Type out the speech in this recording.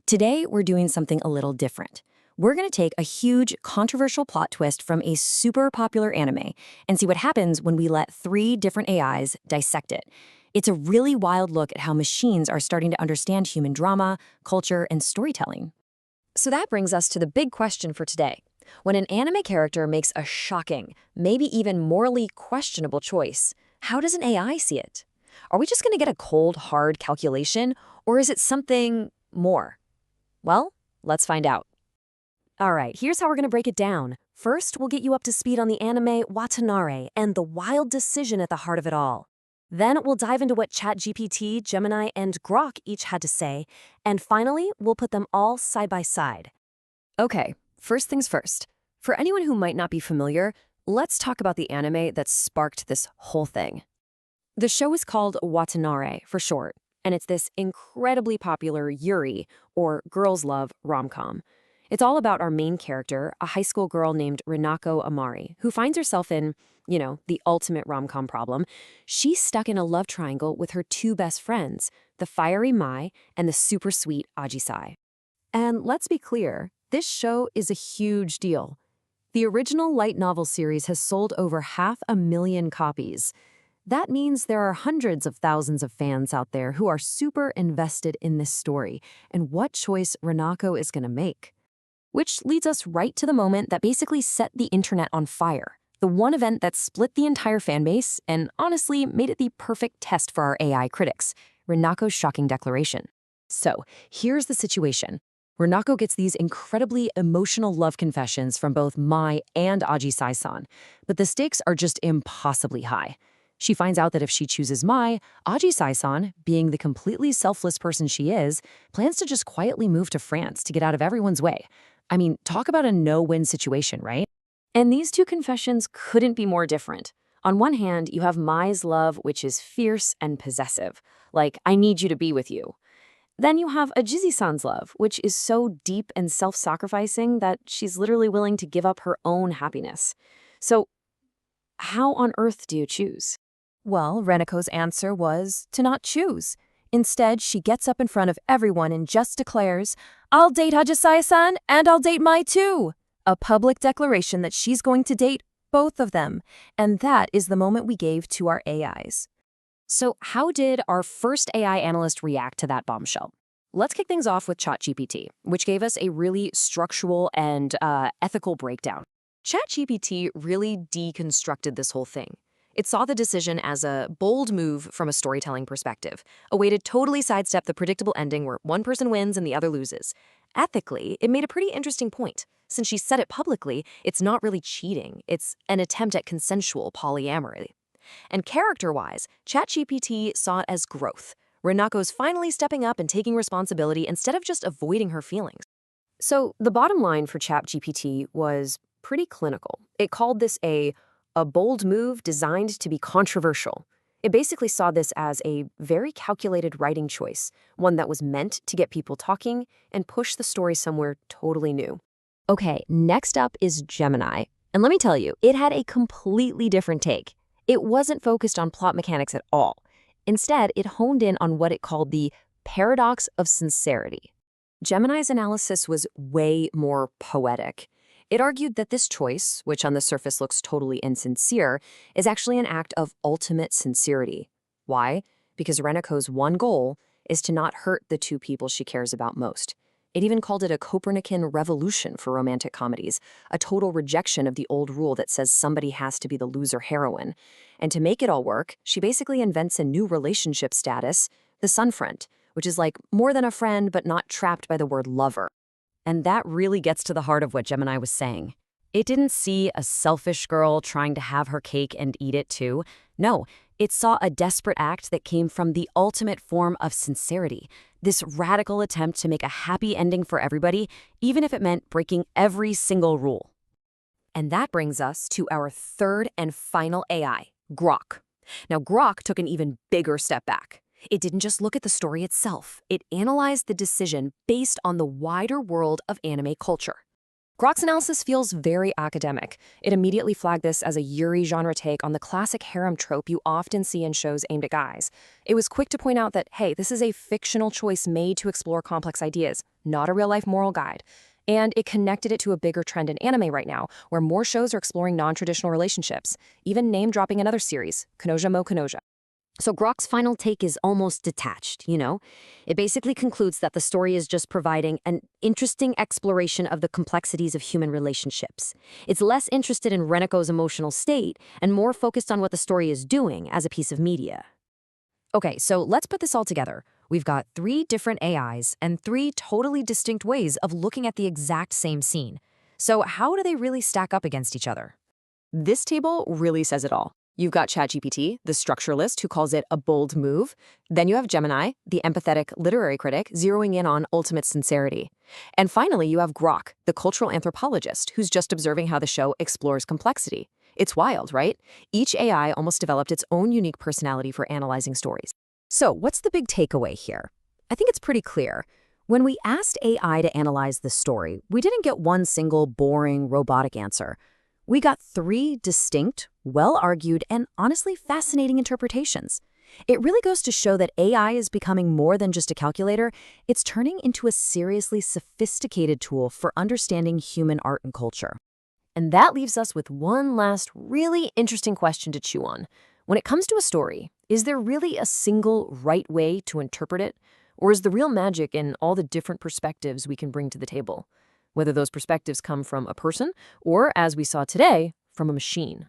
Today, we're doing something a little different. We're going to take a huge, controversial plot twist from a super popular anime and see what happens when we let 3 different AIs dissect it. It's a really wild look at how machines are starting to understand human drama, culture, and storytelling. So that brings us to the big question for today. When an anime character makes a shocking, maybe even morally questionable choice, how does an AI see it? Are we just going to get a cold, hard calculation, or is it something more? Well, let's find out. All right, here's how we're going to break it down. First, we'll get you up to speed on the anime Watanare and the wild decision at the heart of it all. Then we'll dive into what ChatGPT, Gemini, and Grok each had to say. And finally, we'll put them all side by side. Okay, first things first. For anyone who might not be familiar, let's talk about the anime that sparked this whole thing. The show is called Watanare for short, and it's this incredibly popular Yuri, or girls' love, rom-com. It's all about our main character, a high school girl named Renako Amari, who finds herself in, the ultimate rom-com problem. She's stuck in a love triangle with her 2 best friends, the fiery Mai and the super sweet Ajisai. And let's be clear, this show is a huge deal. The original light novel series has sold over 500,000 copies. That means there are hundreds of thousands of fans out there who are super invested in this story and what choice Renako is going to make. Which leads us right to the moment that basically set the internet on fire. The one event that split the entire fanbase and honestly made it the perfect test for our AI critics, Renako's shocking declaration. So, here's the situation. Renako gets these incredibly emotional love confessions from both Mai and Ajisai-san, but the stakes are just impossibly high. She finds out that if she chooses Mai, Ajisai-san, being the completely selfless person she is, plans to just quietly move to France to get out of everyone's way. I mean, talk about a no-win situation, right? And these 2 confessions couldn't be more different. On one hand, you have Mai's love, which is fierce and possessive, like, I need you to be with you. Then you have Ajizi-san's love, which is so deep and self-sacrificing that she's literally willing to give up her own happiness. So, how on earth do you choose? Well, Renako's answer was to not choose. Instead, she gets up in front of everyone and just declares, I'll date Ajisai-san and I'll date Mai too. A public declaration that she's going to date both of them. And that is the moment we gave to our AIs. So how did our first AI analyst react to that bombshell? Let's kick things off with ChatGPT, which gave us a really structural and ethical breakdown. ChatGPT really deconstructed this whole thing. It saw the decision as a bold move from a storytelling perspective, a way to totally sidestep the predictable ending where one person wins and the other loses. Ethically, it made a pretty interesting point. Since she said it publicly, it's not really cheating. It's an attempt at consensual polyamory. And character-wise, ChatGPT saw it as growth. Renako's finally stepping up and taking responsibility instead of just avoiding her feelings. So the bottom line for ChatGPT was pretty clinical. It called this a bold move designed to be controversial. It basically saw this as a very calculated writing choice, one that was meant to get people talking and push the story somewhere totally new. Okay, next up is Gemini. And let me tell you, it had a completely different take. It wasn't focused on plot mechanics at all. Instead, it honed in on what it called the paradox of sincerity. Gemini's analysis was way more poetic. It argued that this choice, which on the surface looks totally insincere, is actually an act of ultimate sincerity. Why? Because Renako's one goal is to not hurt the 2 people she cares about most. It even called it a Copernican revolution for romantic comedies, a total rejection of the old rule that says somebody has to be the loser heroine. And to make it all work, she basically invents a new relationship status, the sunfriend, which is like more than a friend but not trapped by the word lover. And that really gets to the heart of what Gemini was saying. It didn't see a selfish girl trying to have her cake and eat it too. No, it saw a desperate act that came from the ultimate form of sincerity, this radical attempt to make a happy ending for everybody, even if it meant breaking every single rule. And that brings us to our third and final AI, Grok. Now, Grok took an even bigger step back. It didn't just look at the story itself. It analyzed the decision based on the wider world of anime culture. Grok's analysis feels very academic. It immediately flagged this as a Yuri genre take on the classic harem trope you often see in shows aimed at guys. It was quick to point out that, hey, this is a fictional choice made to explore complex ideas, not a real-life moral guide. And it connected it to a bigger trend in anime right now, where more shows are exploring non-traditional relationships, even name-dropping another series, Kanoja mo Kanoja. So Grok's final take is almost detached, you know? It basically concludes that the story is just providing an interesting exploration of the complexities of human relationships. It's less interested in Renako's emotional state and more focused on what the story is doing as a piece of media. Okay, so let's put this all together. We've got 3 different AIs and 3 totally distinct ways of looking at the exact same scene. So how do they really stack up against each other? This table really says it all. You've got ChatGPT, the structuralist who calls it a bold move. Then you have Gemini, the empathetic literary critic, zeroing in on ultimate sincerity. And finally, you have Grok, the cultural anthropologist, who's just observing how the show explores complexity. It's wild, right? Each AI almost developed its own unique personality for analyzing stories. So what's the big takeaway here? I think it's pretty clear. When we asked AI to analyze the story, we didn't get one single boring, robotic answer. We got 3 distinct, well-argued, and honestly fascinating interpretations. It really goes to show that AI is becoming more than just a calculator. It's turning into a seriously sophisticated tool for understanding human art and culture. And that leaves us with one last really interesting question to chew on. When it comes to a story, is there really a single right way to interpret it? Or is the real magic in all the different perspectives we can bring to the table? Whether those perspectives come from a person or, as we saw today, from a machine.